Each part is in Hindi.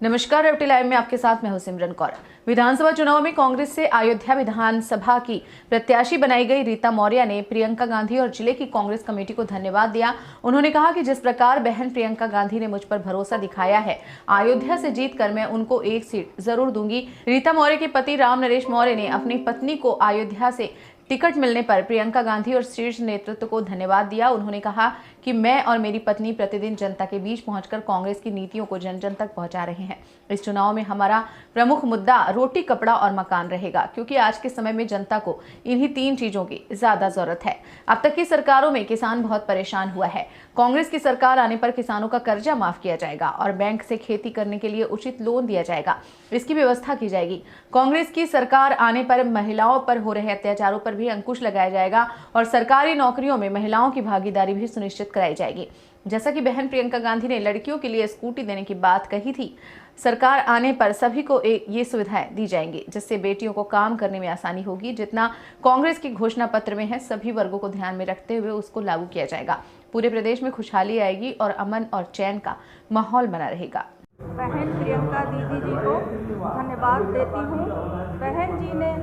नमस्कार, रेवटी लाइव में आपके साथ मैं हूं सिमरन कौर। विधानसभा चुनाव में कांग्रेस से अयोध्या विधानसभा की प्रत्याशी बनाई गई रीता मौर्य ने प्रियंका गांधी और जिले की कांग्रेस कमेटी को धन्यवाद दिया। उन्होंने कहा कि जिस प्रकार बहन प्रियंका गांधी ने मुझ पर भरोसा दिखाया है, अयोध्या से जीतकर मैं उनको एक सीट जरूर दूंगी। रीता मौर्य के पति राम नरेश मौर्य ने अपनी पत्नी को अयोध्या से टिकट मिलने पर प्रियंका गांधी और शीर्ष नेतृत्व को धन्यवाद दिया। उन्होंने कहा कि मैं और मेरी पत्नी प्रतिदिन जनता के बीच पहुंचकर कांग्रेस की नीतियों को जन जन तक पहुंचा रहे हैं। इस चुनाव में हमारा प्रमुख मुद्दा रोटी, कपड़ा और मकान रहेगा, क्योंकि आज के समय में जनता को इन्हीं 3 चीजों की ज्यादा जरूरत है। अब तक की सरकारों में किसान बहुत परेशान हुआ है। कांग्रेस की सरकार आने पर किसानों का कर्जा माफ किया जाएगा और बैंक से खेती करने के लिए उचित लोन दिया जाएगा, इसकी व्यवस्था की जाएगी। कांग्रेस की सरकार आने पर महिलाओं पर हो रहे अत्याचारों पर भी अंकुश लगाया जाएगा और सरकारी नौकरियों में महिलाओं की भागीदारी भी सुनिश्चित कराई जाएगी। जैसा कि बहन प्रियंका गांधी ने लड़कियों के लिए स्कूटी देने की बात कही थी, सरकार आने पर सभी को ये सुविधाएं दी जाएंगी, जिससे बेटियों को काम करने में आसानी होगी। जितना कांग्रेस के घोषणा पत्र में है, सभी वर्गों को ध्यान में रखते हुए उसको लागू किया जाएगा। पूरे प्रदेश में खुशहाली आएगी और अमन और चैन का माहौल बना रहेगा। बहन प्रियंका दीदी जी को धन्यवाद देती हूँ। बहन जी ने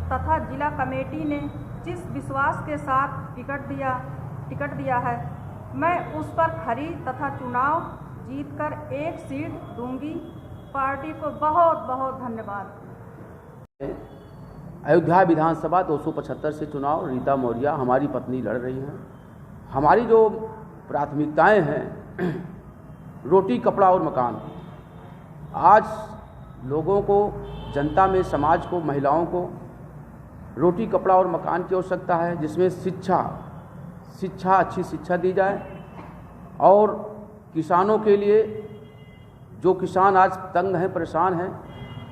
तथा जिला कमेटी ने जिस विश्वास के साथ टिकट दिया है, मैं उस पर खरी तथा चुनाव जीतकर एक सीट दूंगी। पार्टी को बहुत बहुत धन्यवाद। अयोध्या विधानसभा 275 से चुनाव रीता मौर्य हमारी पत्नी लड़ रही हैं। हमारी जो प्राथमिकताएं हैं, रोटी, कपड़ा और मकान। आज लोगों को, जनता में, समाज को, महिलाओं को रोटी, कपड़ा और मकान की आवश्यकता है, जिसमें अच्छी शिक्षा दी जाए। और किसानों के लिए, जो किसान आज तंग हैं, परेशान हैं,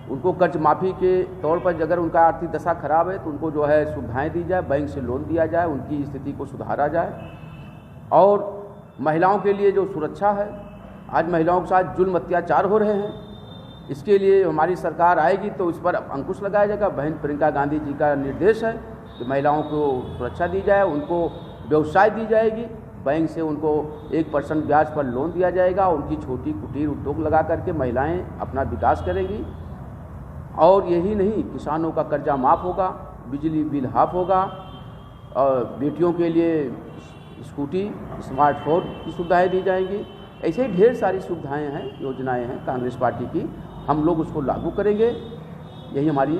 उनको कर्ज माफ़ी के तौर पर अगर उनका आर्थिक दशा खराब है तो उनको जो है सुविधाएं दी जाए, बैंक से लोन दिया जाए, उनकी स्थिति को सुधारा जाए। और महिलाओं के लिए जो सुरक्षा है, आज महिलाओं के साथ जुल्म अत्याचार हो रहे हैं, इसके लिए हमारी सरकार आएगी तो इस पर अंकुश लगाया जाएगा। बहन प्रियंका गांधी जी का निर्देश है कि महिलाओं को सुरक्षा दी जाए, उनको व्यवसाय दी जाएगी, बैंक से उनको 1% ब्याज पर लोन दिया जाएगा। उनकी छोटी कुटीर उद्योग लगा करके महिलाएं अपना विकास करेंगी। और यही नहीं, किसानों का कर्जा माफ़ होगा, बिजली बिल हाफ होगा, और बेटियों के लिए स्कूटी, स्मार्टफोन की सुविधाएं दी जाएंगी। ऐसे ही ढेर सारी सुविधाएं हैं, योजनाएं हैं कांग्रेस पार्टी की। हम लोग उसको लागू करेंगे। यही हमारी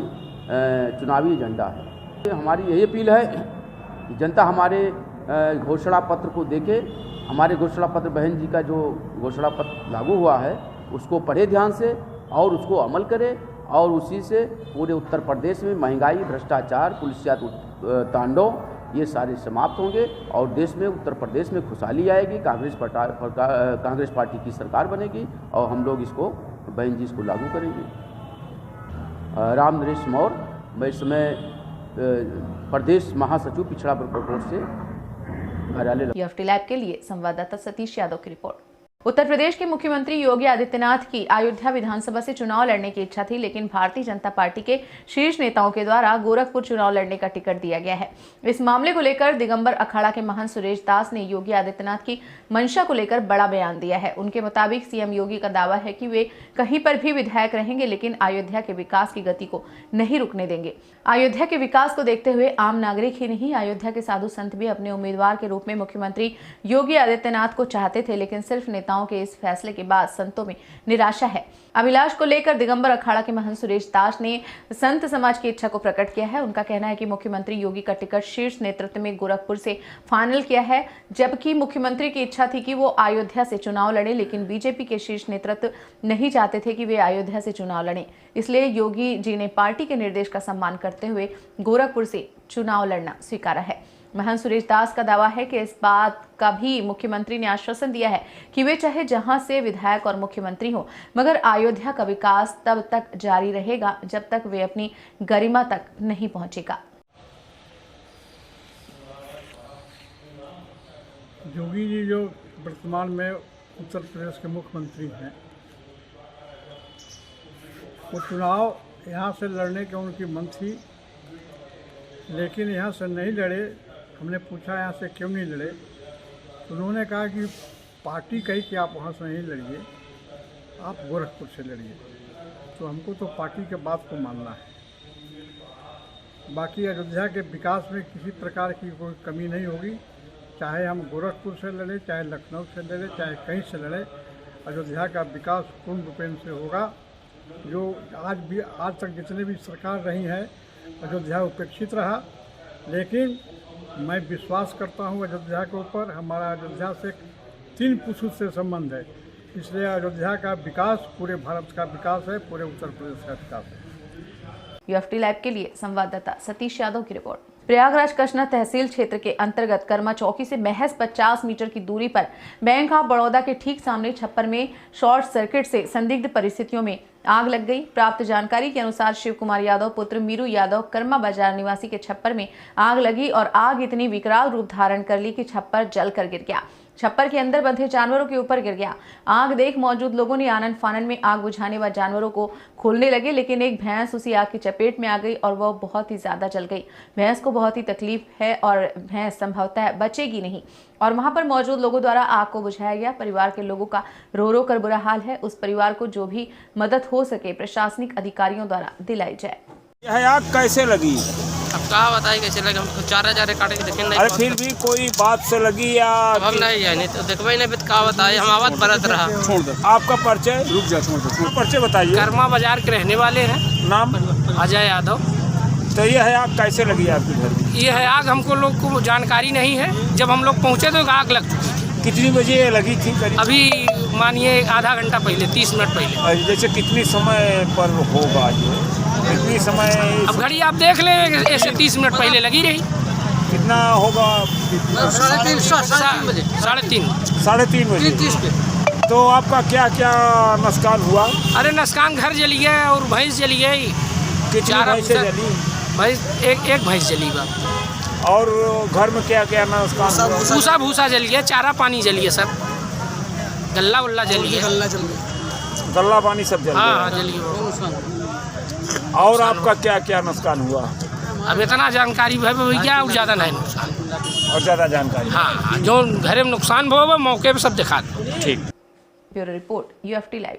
चुनावी एजेंडा है। हमारी यही अपील है कि जनता हमारे घोषणा पत्र को देखे। हमारे घोषणा पत्र, बहन जी का जो घोषणा पत्र लागू हुआ है, उसको पढ़े ध्यान से और उसको अमल करे। और उसी से पूरे उत्तर प्रदेश में महंगाई, भ्रष्टाचार, पुलिसिया तांडव, ये सारे समाप्त होंगे और देश में, उत्तर प्रदेश में खुशहाली आएगी। कांग्रेस पार्टी की सरकार बनेगी और हम लोग इसको, बहन जी इसको लागू करेंगे। राम नरेश मौर्य, मैं इस समय प्रदेश महासचिव पिछड़ा प्रकोष्ठ से कार्यालय। रेवटी लाइव के लिए संवाददाता सतीश यादव की रिपोर्ट। उत्तर प्रदेश के मुख्यमंत्री योगी आदित्यनाथ की अयोध्या विधानसभा से चुनाव लड़ने की इच्छा थी, लेकिन भारतीय जनता पार्टी के शीर्ष नेताओं के द्वारा गोरखपुर चुनाव लड़ने का टिकट दिया गया है। इस मामले को लेकर दिगंबर अखाड़ा के महंत सुरेश दास ने योगी आदित्यनाथ की मंशा को लेकर बड़ा बयान दिया है। उनके मुताबिक सीएम योगी का दावा है कि वे कहीं पर भी विधायक रहेंगे, लेकिन अयोध्या के विकास की गति को नहीं रुकने देंगे। अयोध्या के विकास को देखते हुए आम नागरिक ही नहीं, अयोध्या के साधु संत भी अपने उम्मीदवार के रूप में मुख्यमंत्री योगी आदित्यनाथ को चाहते थे, लेकिन सिर्फ नेताओं के इस फैसले के बाद संतों में निराशा है। अभिलाष को लेकर दिगंबर अखाड़ा के महंत सुरेश दास ने संत समाज की इच्छा को प्रकट किया है। उनका कहना है कि मुख्यमंत्री योगी का टिकट शीर्ष नेतृत्व में गोरखपुर से फाइनल किया है, जबकि मुख्यमंत्री की इच्छा थी कि वो अयोध्या से चुनाव लड़े, लेकिन बीजेपी के शीर्ष नेतृत्व नहीं चाहते थे कि वे अयोध्या से चुनाव लड़ें। इसलिए योगी जी ने पार्टी के निर्देश का सम्मान करते हुए गोरखपुर से चुनाव लड़ना स्वीकारा है। महंत सुरेश दास का दावा है कि इस बात का भी मुख्यमंत्री ने आश्वासन दिया है कि वे चाहे जहां से विधायक और मुख्यमंत्री हो, मगर अयोध्या का विकास तब तक जारी रहेगा जब तक वे अपनी गरिमा तक नहीं पहुंचेगा। योगी जी जो वर्तमान में उत्तर प्रदेश के मुख्यमंत्री हैं, वो चुनाव यहाँ से लड़ने की उनकी मन थी, लेकिन यहाँ से नहीं लड़े। हमने पूछा यहाँ से क्यों नहीं लड़े, तो उन्होंने कहा कि पार्टी कही कि आप वहाँ से नहीं लड़िए, आप गोरखपुर से लड़िए। तो हमको तो पार्टी के बात को मानना है। बाकी अयोध्या के विकास में किसी प्रकार की कोई कमी नहीं होगी, चाहे हम गोरखपुर से लड़े, चाहे लखनऊ से लड़े, चाहे कहीं से लड़े, अयोध्या का विकास पूर्ण रूपेण से होगा। जो आज तक जितने भी सरकार रही है, अयोध्या उपेक्षित रहा, लेकिन मैं विश्वास करता हूँ अयोध्या के ऊपर। हमारा अयोध्या से 3 पुरुष से संबंध है, इसलिए अयोध्या का विकास पूरे भारत का विकास है, पूरे उत्तर प्रदेश का विकास है। UFT लाइव के लिए संवाददाता सतीश यादव की रिपोर्ट। प्रयागराज कचना तहसील क्षेत्र के अंतर्गत कर्मा चौकी से महज 50 मीटर की दूरी पर बैंक ऑफ बड़ौदा के ठीक सामने छप्पर में शॉर्ट सर्किट से संदिग्ध परिस्थितियों में आग लग गई। प्राप्त जानकारी के अनुसार शिव कुमार यादव पुत्र मीरू यादव कर्मा बाजार निवासी के छप्पर में आग लगी और आग इतनी विकराल रूप धारण कर ली कि छप्पर जलकर गिर गया। छप्पर के अंदर बंधे जानवरों के ऊपर गिर गया। आग देख मौजूद लोगों ने आनन फानन में आग बुझाने व जानवरों को खोलने लगे, लेकिन एक भैंस उसी आग की चपेट में आ गई और वह बहुत ही ज्यादा जल गई। भैंस को बहुत ही तकलीफ है और भैंस संभवतः बचेगी नहीं और वहां पर मौजूद लोगों द्वारा आग को बुझाया गया। परिवार के लोगों का रो रो कर बुरा हाल है। उस परिवार को जो भी मदद हो सके प्रशासनिक अधिकारियों द्वारा दिलाई जाए। यह आग कैसे लगी? अब कहा बताइए कैसे लगे, हम 4,000 काटे के देखें नहीं। अरे फिर भी कोई बात से लगी या हम नहीं जाने तो देखबे नहीं, कहा बताइए, हम आवाज बरत रहा। छोड़ दो। आपका परिचय? रुक जा, छोड़ दो। परिचय बताइए। कर्मा बाजार के रहने वाले हैं। नाम? अजय यादव। तो यह आग कैसे लगी आपके घर में? ये है आग हमको लोग को जानकारी नहीं है। जब हम लोग पहुँचे तो आग लग चुकी थी। कितनी बजे लगी थी करीब? अभी मानिए आधा घंटा पहले, 30 मिनट पहले। जैसे कितनी समय पर होगा ये? कितनी समय? अब घड़ी आप देख लें, ऐसे 30 मिनट पहले लगी रही। कितना होगा? 3:30 बजे। 3:30 बजे। तो आपका क्या क्या नुकसान हुआ? अरे नुकसान घर जली गया और भैंस जली गई। कितनी भैंसें जली? भैंस एक भैंस जली बा। और घर में क्या क्या नुकसान हुआ? भूसा भूसा जल गया, चारा पानी जल गया, सब गल्ला उल्ला जल गया। गल्ला पानी सब जल हाँ गया। जल गया। और आपका क्या क्या नुकसान हुआ? अब इतना जानकारी भैया और ज़्यादा नहीं नुकसान। और ज़्यादा जानकारी? हाँ, जो घरे में नुकसान हुआ मौके पे सब दिखा दो। ठीक। Bureau report UFT live.